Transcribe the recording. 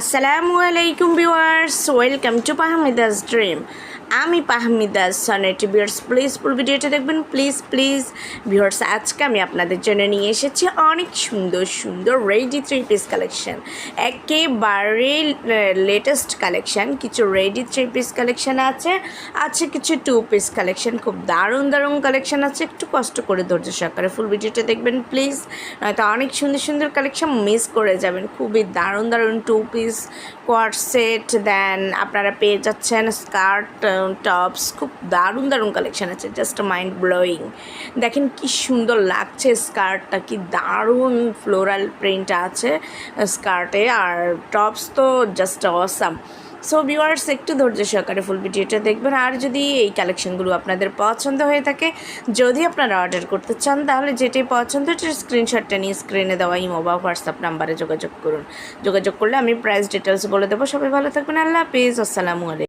আসসালামু আলাইকুম viewers, welcome to পাহমিদাস dream. আমি পাহমিদাস সনেটি ভিউয়ার্স, প্লিজ ফুল ভিডিওটা দেখবেন প্লিজ ভিউয়ার্স। আজকে আমি আপনাদের জন্য নিয়ে এসেছি অনেক সুন্দর সুন্দর রেডি 3 পিস কালেকশন, একেবারে লেটেস্ট কালেকশন। কিছু রেডি 3 পিস কালেকশন আছে কিছু 2 পিস কালেকশন, খুব দারুণ কালেকশন আছে। একটু কষ্ট করে ধৈর্য সহকারে ফুল ভিডিওটা দেখবেন প্লিজ, নয়তো অনেক সুন্দর সুন্দর কালেকশন মিস করে যাবেন। খুবই দারুণ 2 পিস কোয়ার্ড সেট, দেন আপনারা পেয়ে যাচ্ছেন স্কার্ট টপস। খুব দারুণ কালেকশন আছে, জাস্ট মাইন্ড ব্লোয়িং। দেখেন কি সুন্দর লাগছে স্কার্টটা, কি দারুণ ফ্লোরাল প্রিন্ট আছে স্কার্টে, আর টপস তো জাস্ট অসাম। সো ভিউয়ার্স, একটু ধৈর্য সহকারে ফুল ভিডিওটা দেখবেন। আর যদি এই কালেকশনগুলো আপনাদের পছন্দ হয়ে থাকে, যদি আপনারা অর্ডার করতে চান, তাহলে যেটাই পছন্দ সেটার স্ক্রিনশটটা নিয়ে স্ক্রিনে দেওয়া ইমো বা হোয়াটসঅ্যাপ নাম্বারে যোগাযোগ করুন। যোগাযোগ করলে আমি প্রাইস ডিটেলস বলে দেবো। সবাই ভালো থাকবেন, আল্লাহ হাফিজ, আসসালামু আলাইকুম।